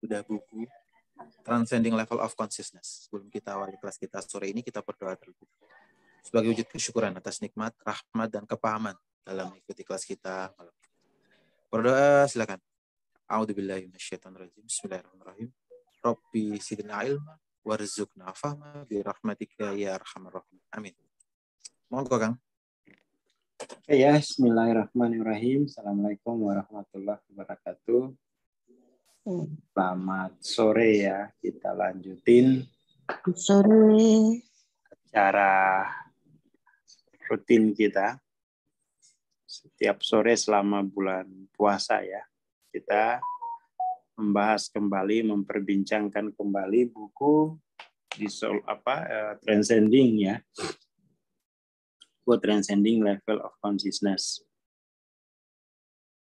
bedah buku Transcending Level of Consciousness. Sebelum kita awali kelas kita sore ini, kita berdoa terlebih dahulu sebagai wujud kesyukuran atas nikmat, rahmat, dan kepahaman dalam mengikuti kelas kita malam ini. Berdoa, silakan. A'udzubillahi minasyaitonirrajim. Bismillahirrahmanirrahim. Rabbi zidna ilma warzuqna fahma bi rahmatika ya arhamar rahimin. Amin. Monggo, Kang. Ya, bismillahirrahmanirrahim. Assalamualaikum warahmatullahi wabarakatuh. Selamat sore ya. Kita lanjutin sore acara rutin kita setiap sore selama bulan puasa ya. Kita membahas kembali, memperbincangkan kembali buku Transcending ya. Transcending Level of Consciousness.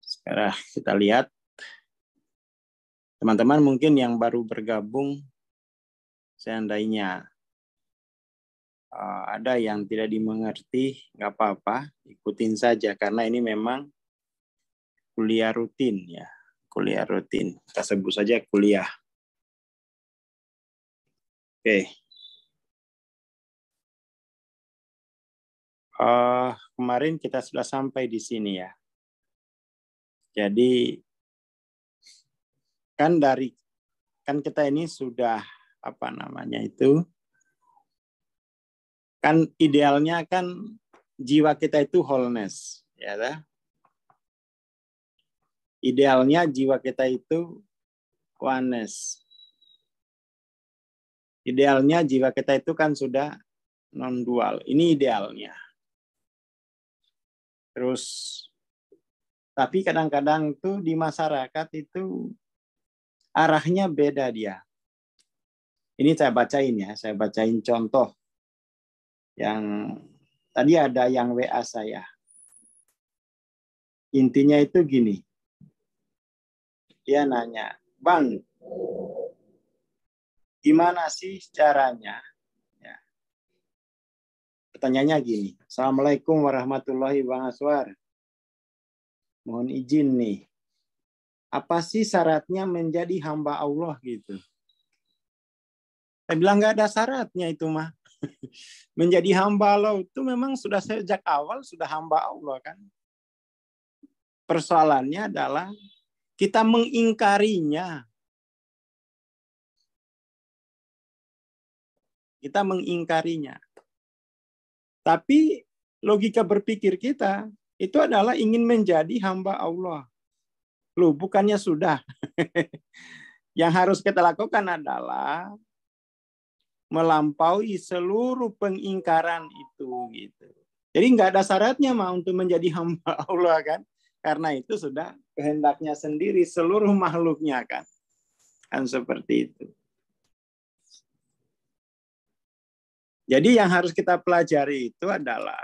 Sekarang kita lihat teman-teman mungkin yang baru bergabung, seandainya ada yang tidak dimengerti, nggak apa-apa, ikutin saja karena ini memang kuliah rutin ya, kuliah rutin. Kita sebut saja kuliah. Oke. Kemarin kita sudah sampai di sini ya. Jadi kan kita ini sudah kan idealnya kan jiwa kita itu wholeness ya dah. Idealnya jiwa kita itu oneness. Idealnya jiwa kita itu kan sudah non dual. Ini idealnya. Terus, tapi kadang-kadang tuh di masyarakat itu arahnya beda dia. Ini saya bacain ya, saya bacain contoh yang tadi ada yang WA saya. Intinya itu gini, dia nanya, Bang, gimana sih caranya? Pertanyaannya gini, Assalamualaikum warahmatullahi wabarakatuh. Mohon izin nih, apa sih syaratnya menjadi hamba Allah gitu? Saya bilang nggak ada syaratnya itu mah. Menjadi hamba Allah itu memang sudah sejak awal sudah hamba Allah kan. Persoalannya adalah kita mengingkarinya. Kita mengingkarinya. Tapi logika berpikir kita itu adalah ingin menjadi hamba Allah. Loh, bukannya sudah. Yang harus kita lakukan adalah melampaui seluruh pengingkaran itu gitu. Jadi nggak ada syaratnya mah untuk menjadi hamba Allah kan. Karena itu sudah kehendaknya sendiri seluruh makhluknya kan. Kan seperti itu. Jadi yang harus kita pelajari itu adalah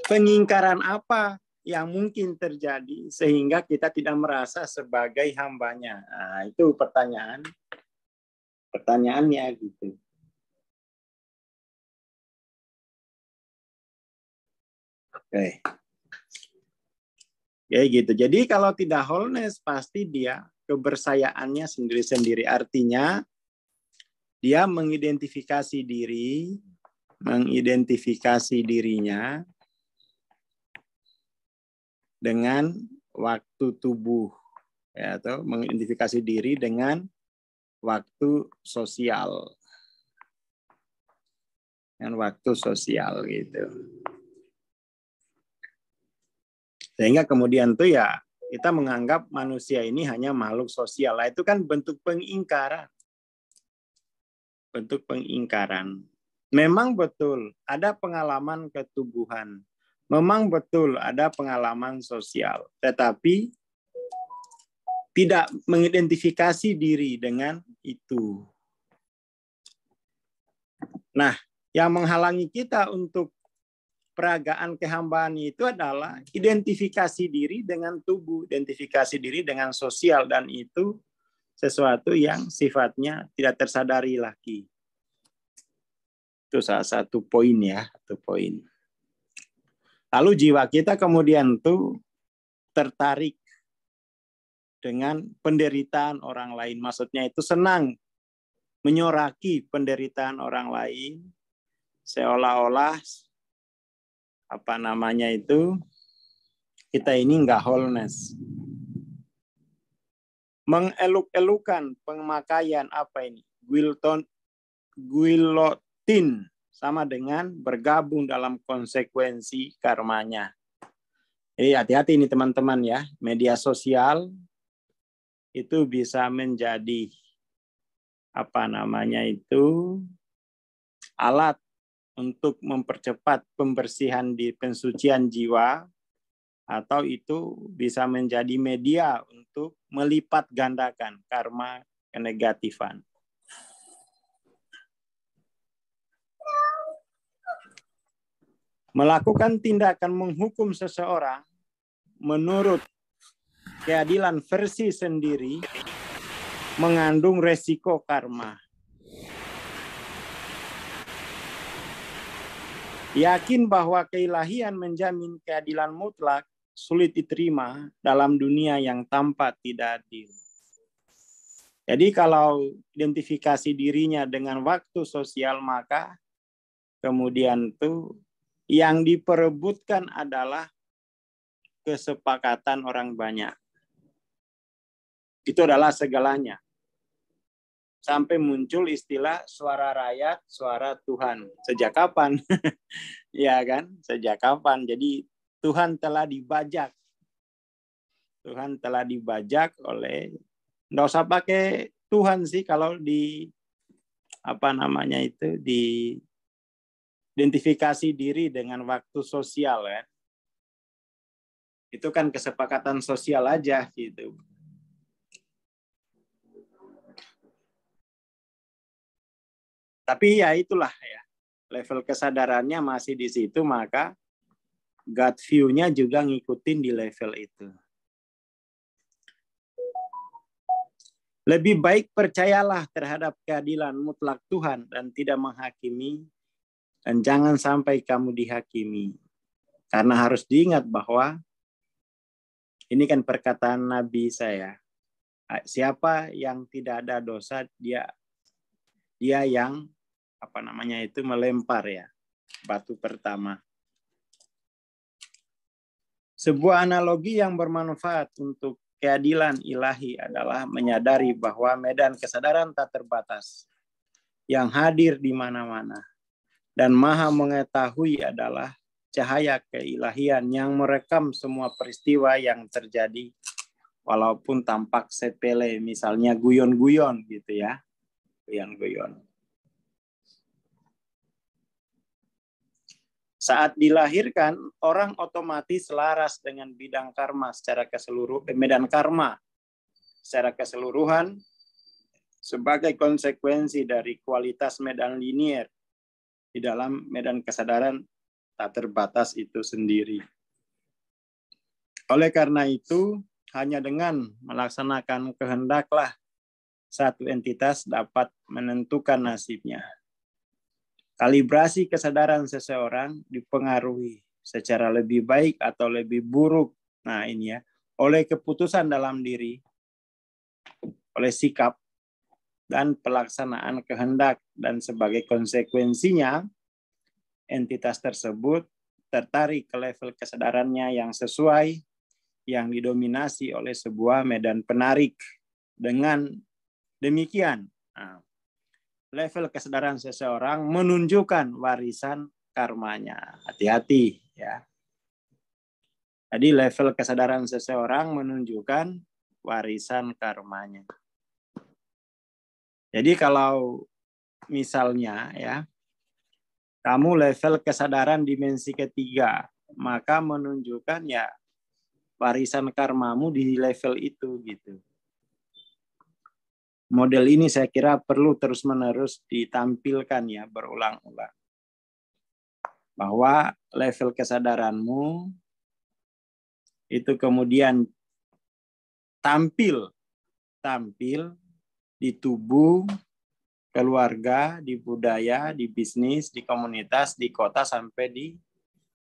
pengingkaran apa yang mungkin terjadi sehingga kita tidak merasa sebagai hambanya. Nah, itu pertanyaannya gitu. Oke. Ya gitu. Jadi kalau tidak wholeness pasti dia kebersayaannya sendiri-sendiri. Artinya dia mengidentifikasi dirinya dengan waktu tubuh, ya, atau mengidentifikasi diri dengan waktu sosial, gitu. Sehingga kemudian tuh ya kita menganggap manusia ini hanya makhluk sosial. Nah, itu kan bentuk pengingkaran. Bentuk pengingkaran. Memang betul ada pengalaman ketubuhan. Memang betul ada pengalaman sosial. Tetapi tidak mengidentifikasi diri dengan itu. Nah, yang menghalangi kita untuk peragaan kehambaan itu adalah identifikasi diri dengan tubuh, identifikasi diri dengan sosial, dan itu sesuatu yang sifatnya tidak tersadari lagi. Itu salah satu poin ya, satu poin. Lalu jiwa kita kemudian tuh tertarik dengan penderitaan orang lain. Maksudnya itu senang menyoraki penderitaan orang lain, seolah-olah kita ini nggak wholeness. Mengeluk-elukan pemakaian guillotin sama dengan bergabung dalam konsekuensi karmanya. Jadi hati-hati ini teman-teman ya, media sosial itu bisa menjadi alat untuk mempercepat pembersihan di pensucian jiwa, atau itu bisa menjadi media untuk melipat gandakan karma kenegatifan. Melakukan tindakan menghukum seseorang menurut keadilan versi sendiri mengandung resiko karma. Yakin bahwa keilahian menjamin keadilan mutlak sulit diterima dalam dunia yang tampak tidak adil. Jadi kalau identifikasi dirinya dengan waktu sosial, maka kemudian tuh yang diperebutkan adalah kesepakatan orang banyak. Itu adalah segalanya. Sampai muncul istilah suara rakyat, suara Tuhan. Sejak kapan? Ya kan? Sejak kapan? Jadi Tuhan telah dibajak. Tuhan telah dibajak oleh, nggak usah pakai Tuhan sih kalau di di identifikasi diri dengan waktu sosial ya. Itu kan kesepakatan sosial aja gitu. Tapi ya itulah ya, level kesadarannya masih di situ, maka gut view-nya juga ngikutin di level itu. Lebih baik percayalah terhadap keadilan mutlak Tuhan dan tidak menghakimi, dan jangan sampai kamu dihakimi. Karena harus diingat bahwa ini kan perkataan Nabi saya. Siapa yang tidak ada dosa, dia yang melempar ya batu pertama. Sebuah analogi yang bermanfaat untuk keadilan ilahi adalah menyadari bahwa medan kesadaran tak terbatas yang hadir di mana-mana dan maha mengetahui adalah cahaya keilahian yang merekam semua peristiwa yang terjadi walaupun tampak sepele, misalnya guyon-guyon gitu ya. Guyon-guyon. Saat dilahirkan, orang otomatis selaras dengan bidang karma secara keseluruhan, medan karma secara keseluruhan sebagai konsekuensi dari kualitas medan linier di dalam medan kesadaran tak terbatas itu sendiri. Oleh karena itu, hanya dengan melaksanakan kehendaklah satu entitas dapat menentukan nasibnya. Kalibrasi kesadaran seseorang dipengaruhi secara lebih baik atau lebih buruk. Nah ini ya, oleh keputusan dalam diri, oleh sikap, dan pelaksanaan kehendak. Dan sebagai konsekuensinya, entitas tersebut tertarik ke level kesadarannya yang sesuai, yang didominasi oleh sebuah medan penarik. Dengan demikian, level kesadaran seseorang menunjukkan warisan karmanya. Hati-hati ya. Jadi level kesadaran seseorang menunjukkan warisan karmanya. Jadi kalau misalnya ya, kamu level kesadaran dimensi ketiga, maka menunjukkan ya warisan karmamu di level itu gitu. Model ini saya kira perlu terus-menerus ditampilkan ya, berulang-ulang. Bahwa level kesadaranmu itu kemudian tampil di tubuh, keluarga, di budaya, di bisnis, di komunitas, di kota, sampai di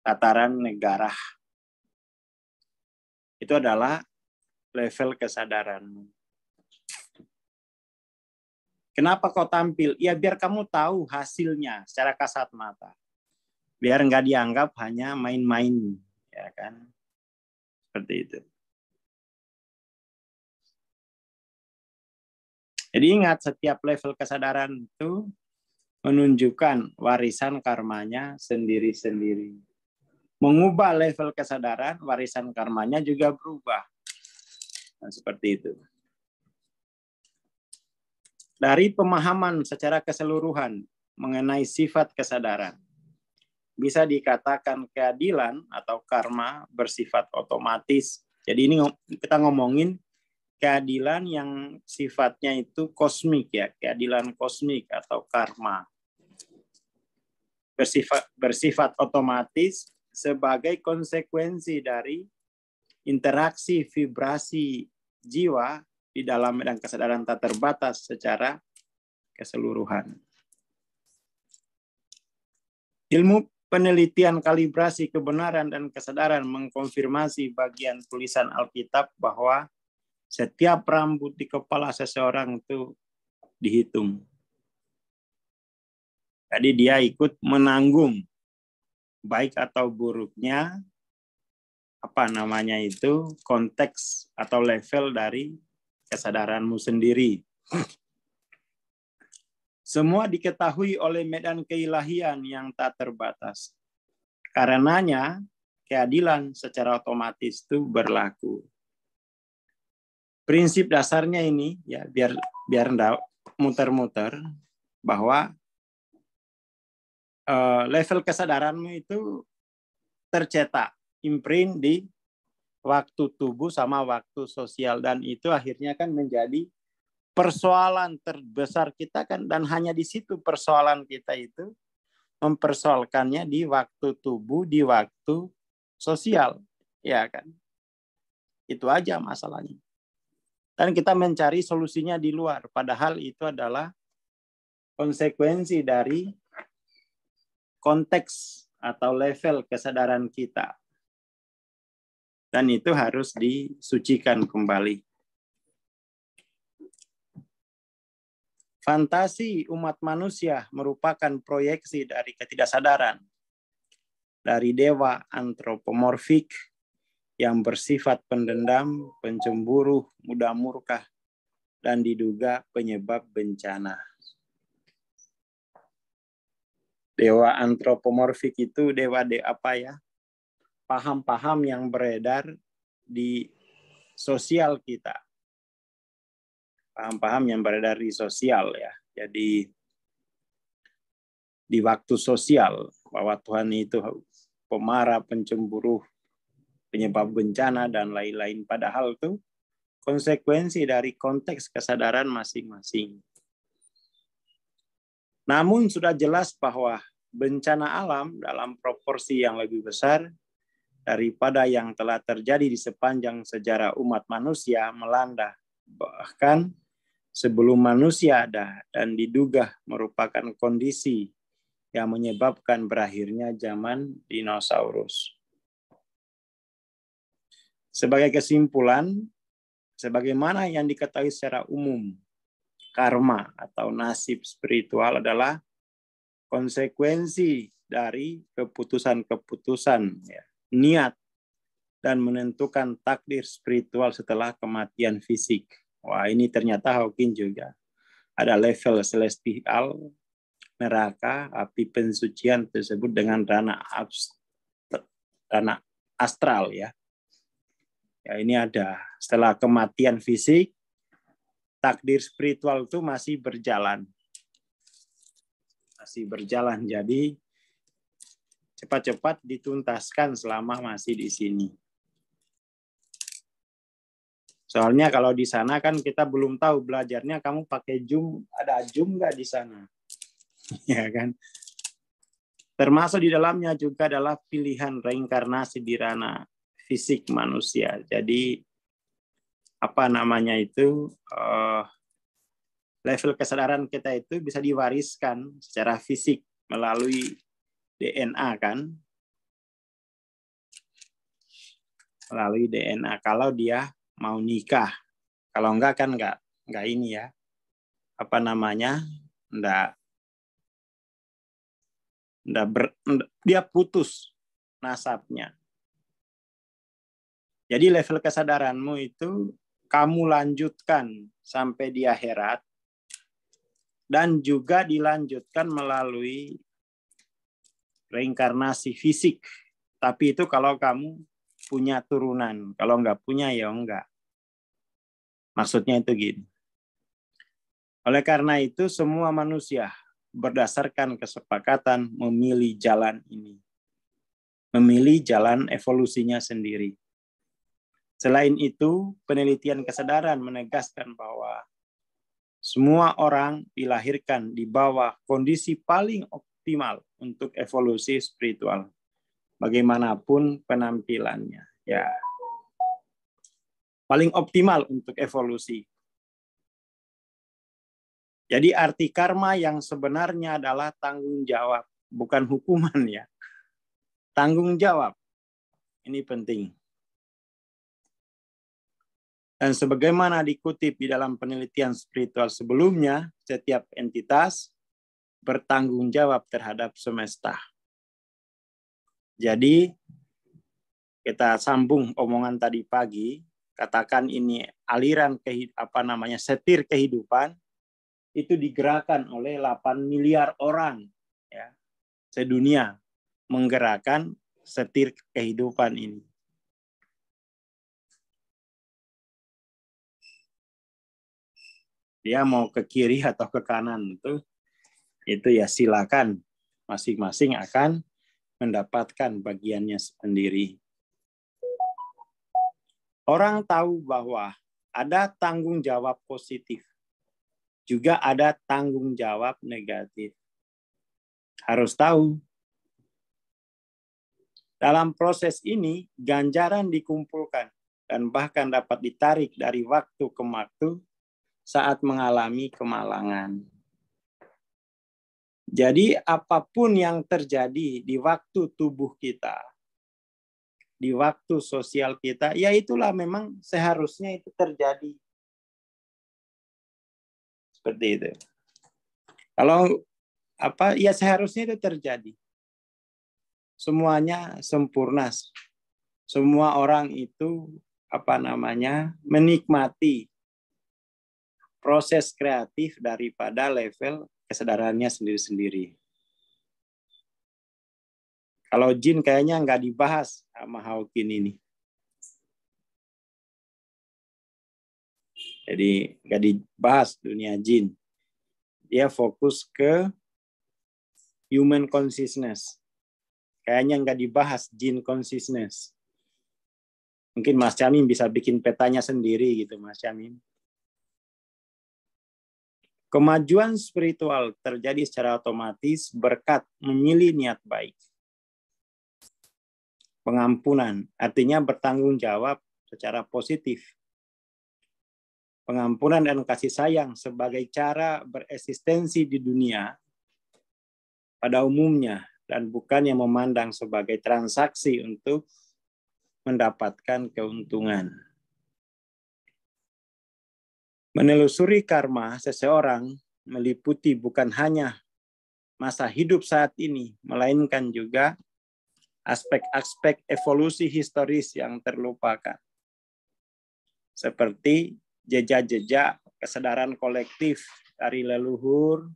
tataran negara. Itu adalah level kesadaranmu. Kenapa kau tampil? Ya biar kamu tahu hasilnya secara kasat mata. Biar nggak dianggap hanya main-main, ya kan? Seperti itu. Jadi ingat, setiap level kesadaran itu menunjukkan warisan karmanya sendiri-sendiri. Mengubah level kesadaran, warisan karmanya juga berubah. Nah, seperti itu. Dari pemahaman secara keseluruhan mengenai sifat kesadaran, bisa dikatakan keadilan atau karma bersifat otomatis. Jadi ini kita ngomongin keadilan yang sifatnya itu kosmik ya, keadilan kosmik atau karma. Bersifat otomatis sebagai konsekuensi dari interaksi vibrasi jiwa di dalam medan kesadaran tak terbatas secara keseluruhan. Ilmu penelitian kalibrasi kebenaran dan kesadaran mengkonfirmasi bagian tulisan Alkitab bahwa setiap rambut di kepala seseorang itu dihitung. Jadi dia ikut menanggung baik atau buruknya konteks atau level dari kesadaranmu sendiri. Semua diketahui oleh medan keilahian yang tak terbatas. Karenanya keadilan secara otomatis itu berlaku. Prinsip dasarnya ini ya biar enggak muter-muter bahwa level kesadaranmu itu tercetak, imprint di waktu tubuh sama waktu sosial, dan itu akhirnya kan menjadi persoalan terbesar kita kan, dan hanya di situ persoalan kita itu mempersoalkannya di waktu tubuh, di waktu sosial, ya kan? Itu aja masalahnya. Dan kita mencari solusinya di luar, padahal itu adalah konsekuensi dari konteks atau level kesadaran kita. Dan itu harus disucikan kembali. Fantasi umat manusia merupakan proyeksi dari ketidaksadaran, dari dewa antropomorfik yang bersifat pendendam, pencemburu, mudah murka, dan diduga penyebab bencana. Dewa antropomorfik itu dewa apa ya? Paham-paham yang beredar di sosial kita. Paham-paham yang beredar di sosial ya. Jadi di waktu sosial bahwa Tuhan itu pemarah, pencemburu, penyebab bencana dan lain-lain, padahal itu konsekuensi dari konteks kesadaran masing-masing. Namun sudah jelas bahwa bencana alam dalam proporsi yang lebih besar daripada yang telah terjadi di sepanjang sejarah umat manusia melanda bahkan sebelum manusia ada, dan diduga merupakan kondisi yang menyebabkan berakhirnya zaman dinosaurus. Sebagai kesimpulan, sebagaimana yang diketahui secara umum, karma atau nasib spiritual adalah konsekuensi dari keputusan-keputusan, ya, niat, dan menentukan takdir spiritual setelah kematian fisik. Wah, ini ternyata Hawking juga. Ada level celestial, neraka, api pensucian tersebut dengan ranah astral, ya. Ya, ini ada setelah kematian fisik, takdir spiritual itu masih berjalan. Jadi cepat-cepat dituntaskan selama masih di sini. Soalnya kalau di sana kan kita belum tahu belajarnya, kamu pakai Zoom, ada Zoom nggak di sana? Ya kan? Termasuk di dalamnya juga adalah pilihan reinkarnasi di ranah fisik manusia. Jadi level kesadaran kita itu bisa diwariskan secara fisik melalui DNA kan, melalui DNA kalau dia mau nikah. Kalau enggak kan enggak ini ya. Apa namanya? Dia putus nasabnya. Jadi level kesadaranmu itu kamu lanjutkan sampai di akhirat dan juga dilanjutkan melalui reinkarnasi fisik. Tapi itu kalau kamu punya turunan. Kalau enggak punya ya enggak. Maksudnya itu gini. Oleh karena itu semua manusia berdasarkan kesepakatan memilih jalan ini. Memilih jalan evolusinya sendiri. Selain itu, penelitian kesadaran menegaskan bahwa semua orang dilahirkan di bawah kondisi paling optimal untuk evolusi spiritual. Bagaimanapun penampilannya. Ya. Paling optimal untuk evolusi. Jadi arti karma yang sebenarnya adalah tanggung jawab, bukan hukuman ya. Tanggung jawab. Ini penting. Dan sebagaimana dikutip di dalam penelitian spiritual sebelumnya, setiap entitas bertanggung jawab terhadap semesta. Jadi, kita sambung omongan tadi pagi, katakan ini aliran setir kehidupan, itu digerakkan oleh 8 miliar orang ya, sedunia menggerakkan setir kehidupan ini. Dia mau ke kiri atau ke kanan itu ya silakan, masing-masing akan mendapatkan bagiannya sendiri. Orang tahu bahwa ada tanggung jawab positif, juga ada tanggung jawab negatif. Harus tahu. Dalam proses ini, ganjaran dikumpulkan dan bahkan dapat ditarik dari waktu ke waktu saat mengalami kemalangan. Jadi apapun yang terjadi di waktu tubuh kita, di waktu sosial kita, ya itulah memang seharusnya itu terjadi. Seperti itu. Kalau ya seharusnya itu terjadi. Semuanya sempurna. Semua orang itu menikmati proses kreatif daripada level kesadarannya sendiri-sendiri. Kalau jin kayaknya nggak dibahas sama Hawking ini. Jadi nggak dibahas dunia jin. Dia fokus ke human consciousness. Kayaknya nggak dibahas jin consciousness. Mungkin Mas Camim bisa bikin petanya sendiri gitu, Mas Camim. Kemajuan spiritual terjadi secara otomatis berkat memilih niat baik. Pengampunan artinya bertanggung jawab secara positif. Pengampunan dan kasih sayang sebagai cara bereksistensi di dunia pada umumnya dan bukan yang memandang sebagai transaksi untuk mendapatkan keuntungan. Menelusuri karma seseorang meliputi bukan hanya masa hidup saat ini, melainkan juga aspek-aspek evolusi historis yang terlupakan. Seperti jejak-jejak kesadaran kolektif dari leluhur,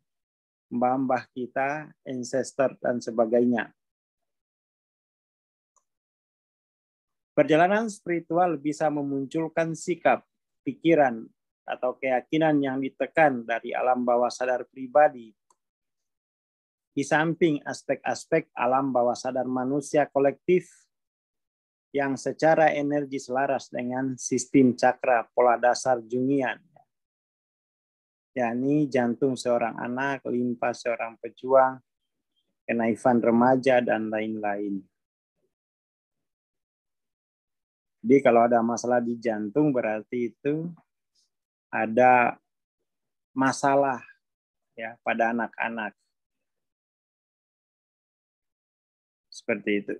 mbah-mbah kita, ancestor, dan sebagainya. Perjalanan spiritual bisa memunculkan sikap, pikiran, atau keyakinan yang ditekan dari alam bawah sadar pribadi. Di samping aspek-aspek alam bawah sadar manusia kolektif yang secara energi selaras dengan sistem cakra pola dasar Jungian, yakni jantung seorang anak, limpa seorang pejuang, kenaifan remaja, dan lain-lain. Jadi kalau ada masalah di jantung berarti itu ada masalah ya pada anak-anak. Seperti itu.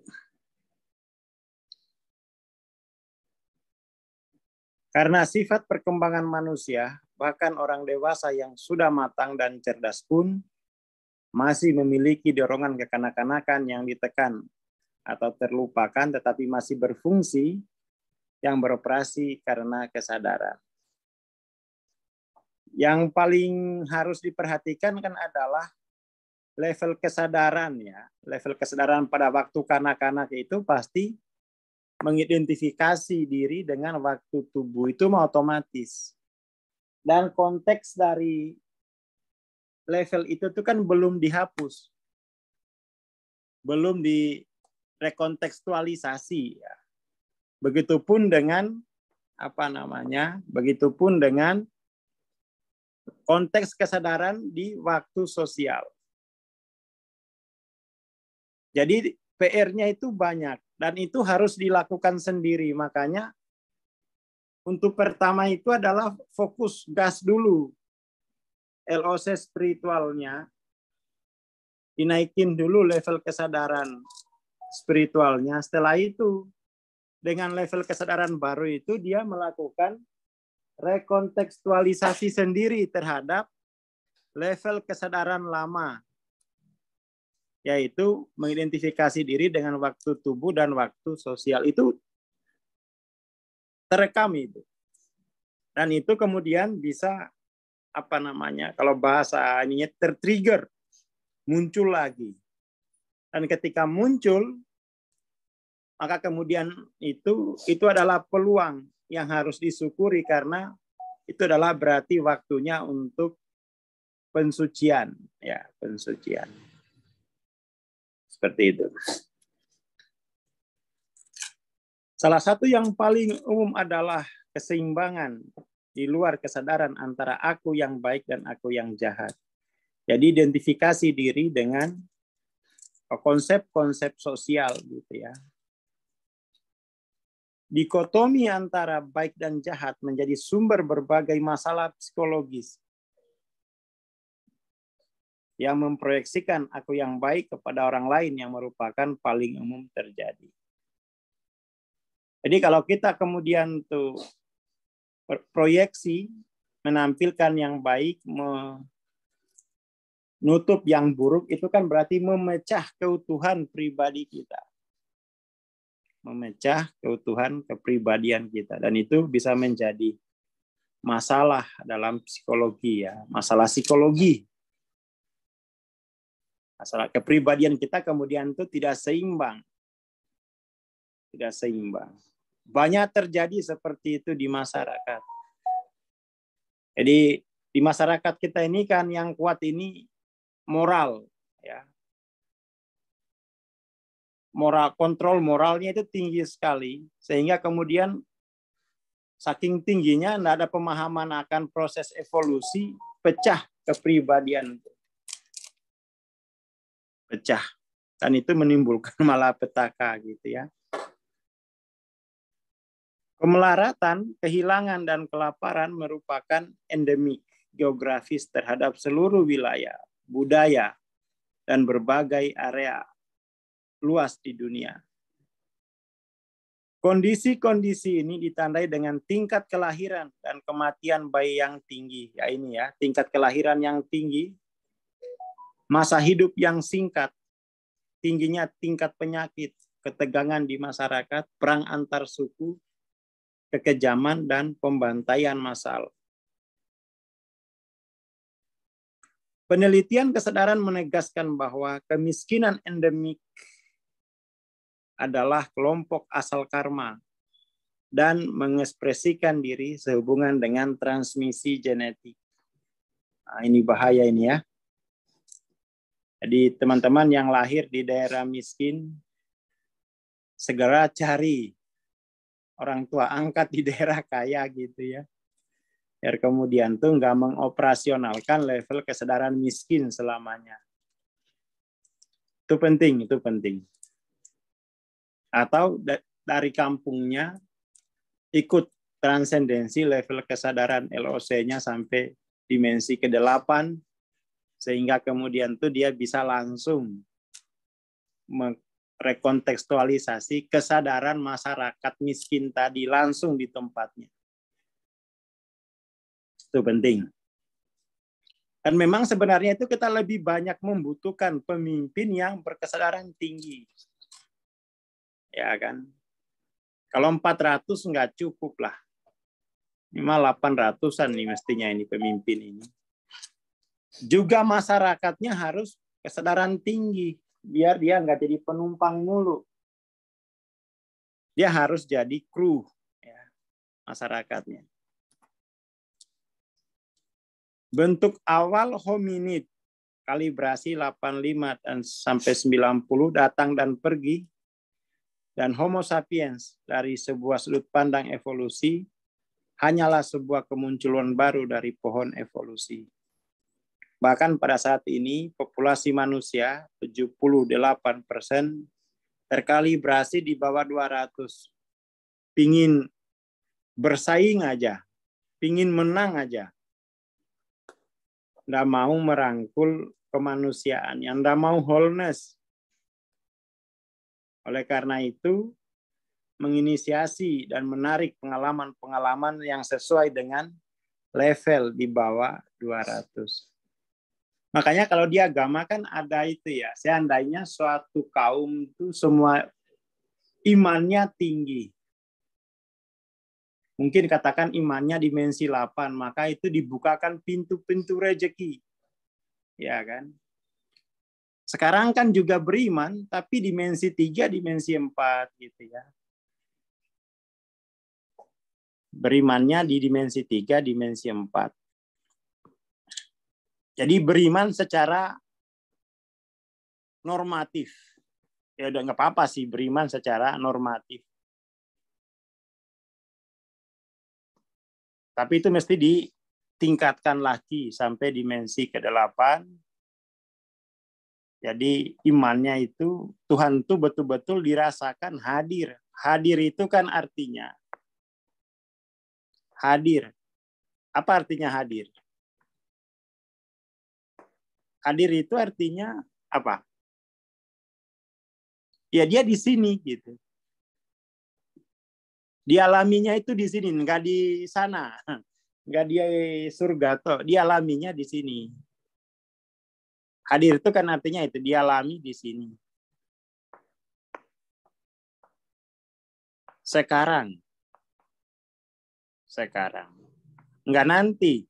Karena sifat perkembangan manusia, bahkan orang dewasa yang sudah matang dan cerdas pun masih memiliki dorongan kekanak-kanakan yang ditekan atau terlupakan, tetapi masih berfungsi yang beroperasi karena kesadaran. Yang paling harus diperhatikan kan adalah level kesadaran ya. Level kesadaran pada waktu kanak-kanak itu pasti mengidentifikasi diri dengan waktu tubuh itu otomatis. Dan konteks dari level itu tuh kan belum dihapus. Belum direkontekstualisasi ya. Begitupun dengan begitupun dengan konteks kesadaran di waktu sosial. Jadi PR-nya itu banyak dan itu harus dilakukan sendiri. Makanya untuk pertama itu adalah fokus gas dulu. LOC spiritualnya dinaikin dulu level kesadaran spiritualnya. Setelah itu dengan level kesadaran baru itu dia melakukan rekontekstualisasi sendiri terhadap level kesadaran lama, yaitu mengidentifikasi diri dengan waktu tubuh dan waktu sosial. Itu terekam itu. Dan itu kemudian bisa kalau bahasa ininya tertrigger, muncul lagi. Dan ketika muncul, maka kemudian itu adalah peluang yang harus disyukuri karena itu adalah berarti waktunya untuk pensucian, ya, pensucian. Seperti itu. Salah satu yang paling umum adalah keseimbangan di luar kesadaran antara aku yang baik dan aku yang jahat. Jadi identifikasi diri dengan konsep-konsep sosial gitu ya. Dikotomi antara baik dan jahat menjadi sumber berbagai masalah psikologis yang memproyeksikan aku yang baik kepada orang lain yang merupakan paling umum terjadi. Jadi kalau kita kemudian tuh proyeksi menampilkan yang baik, menutup yang buruk, itu kan berarti memecah keutuhan pribadi kita. Memecah keutuhan kepribadian kita. Dan itu bisa menjadi masalah dalam psikologi ya. Masalah psikologi. Masalah kepribadian kita kemudian itu tidak seimbang. Tidak seimbang. Banyak terjadi seperti itu di masyarakat. Jadi di masyarakat kita ini kan yang kuat ini moral ya. Moral, kontrol moralnya itu tinggi sekali sehingga kemudian saking tingginya tidak ada pemahaman akan proses evolusi, pecah kepribadian itu. Pecah. Dan itu menimbulkan malapetaka gitu ya. Kemelaratan, kehilangan, dan kelaparan merupakan endemik geografis terhadap seluruh wilayah, budaya, dan berbagai area luas di dunia. Kondisi-kondisi ini ditandai dengan tingkat kelahiran dan kematian bayi yang tinggi. Ya ini ya, tingkat kelahiran yang tinggi, masa hidup yang singkat, tingginya tingkat penyakit, ketegangan di masyarakat, perang antar suku, kekejaman, dan pembantaian massal. Penelitian kesadaran menegaskan bahwa kemiskinan endemik adalah kelompok asal karma dan mengekspresikan diri sehubungan dengan transmisi genetik. Nah, ini bahaya ini ya. Jadi teman-teman yang lahir di daerah miskin, segera cari orang tua angkat di daerah kaya gitu ya. Biar kemudian tuh nggak mengoperasionalkan level kesadaran miskin selamanya. Itu penting, itu penting. Atau dari kampungnya ikut transendensi level kesadaran LOC-nya sampai dimensi ke-8 sehingga kemudian tuh dia bisa langsung merekontekstualisasi kesadaran masyarakat miskin tadi langsung di tempatnya. Itu penting. Dan memang sebenarnya itu kita lebih banyak membutuhkan pemimpin yang berkesadaran tinggi. Ya kan? Kalau 400 nggak cukup lah. Minimal 800-an nih mestinya ini pemimpin ini. Juga masyarakatnya harus kesadaran tinggi. Biar dia nggak jadi penumpang mulu. Dia harus jadi kru ya, masyarakatnya. Bentuk awal hominid kalibrasi 85 dan sampai 90 datang dan pergi, dan Homo sapiens dari sebuah sudut pandang evolusi hanyalah sebuah kemunculan baru dari pohon evolusi. Bahkan pada saat ini populasi manusia 78% terkalibrasi di bawah 200. Pingin bersaing aja, pingin menang aja. Nggak mau merangkul kemanusiaan, yang nggak mau wholeness. Oleh karena itu, menginisiasi dan menarik pengalaman-pengalaman yang sesuai dengan level di bawah 200. Makanya kalau di agama kan ada itu ya, seandainya suatu kaum itu semua imannya tinggi. Mungkin katakan imannya dimensi 8, maka itu dibukakan pintu-pintu rezeki. Ya kan? Sekarang kan juga beriman, tapi dimensi 3, dimensi 4 gitu ya. Berimannya di dimensi 3, dimensi 4. Jadi beriman secara normatif. Ya udah nggak apa-apa sih beriman secara normatif. Tapi itu mesti ditingkatkan lagi sampai dimensi ke-8. Jadi imannya itu Tuhan tuh betul-betul dirasakan hadir. Hadir itu kan artinya hadir. Apa artinya hadir? Hadir itu artinya apa? Ya dia di sini gitu. Dialaminya itu di sini, nggak di sana. Nggak di surga toh, dialaminya di sini. Hadir itu kan artinya itu dialami di sini. Sekarang. Nggak nanti.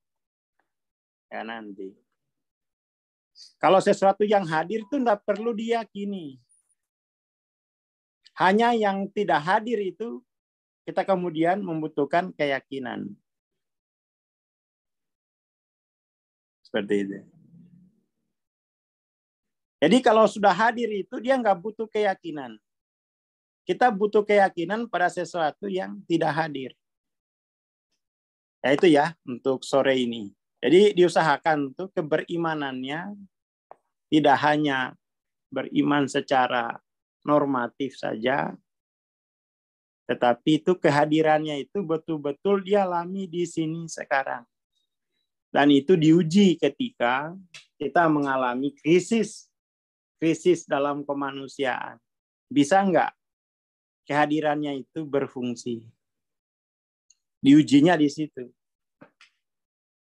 Ya nanti. Kalau sesuatu yang hadir itu nggak perlu diyakini. Hanya yang tidak hadir itu kita kemudian membutuhkan keyakinan. Seperti itu. Jadi kalau sudah hadir itu dia nggak butuh keyakinan. Kita butuh keyakinan pada sesuatu yang tidak hadir. Ya itu ya untuk sore ini. Jadi diusahakan tuh keberimanannya tidak hanya beriman secara normatif saja, tetapi itu kehadirannya itu betul-betul dialami di sini sekarang. Dan itu diuji ketika kita mengalami krisis dalam kemanusiaan. Bisa nggak kehadirannya itu berfungsi? Diujinya di situ.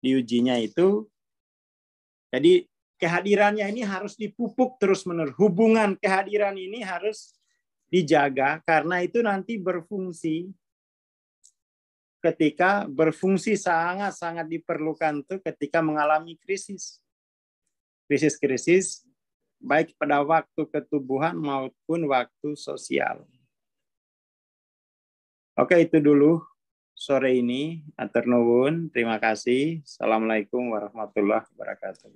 Diujinya itu, jadi kehadirannya ini harus dipupuk terus-menerus. Hubungan kehadiran ini harus dijaga karena itu nanti berfungsi. Ketika berfungsi sangat-sangat diperlukan tuh ketika mengalami krisis. Krisis-krisis baik pada waktu ketubuhan maupun waktu sosial. Oke, itu dulu sore ini. Atur nuwun, terima kasih. Assalamualaikum warahmatullahi wabarakatuh.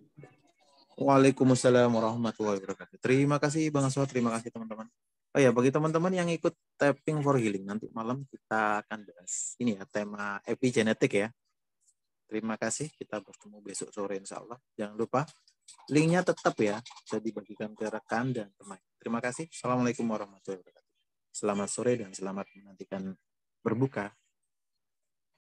Waalaikumsalam warahmatullahi wabarakatuh. Terima kasih Bang Aswad, terima kasih teman-teman. Oh ya, bagi teman-teman yang ikut Tapping for Healing, nanti malam kita akan bahas ini ya, tema epigenetik ya. Terima kasih, kita bertemu besok sore insya Allah. Jangan lupa, linknya tetap ya, bisa dibagikan ke rekan dan teman. Terima kasih. Assalamualaikum warahmatullahi wabarakatuh. Selamat sore dan selamat menantikan berbuka.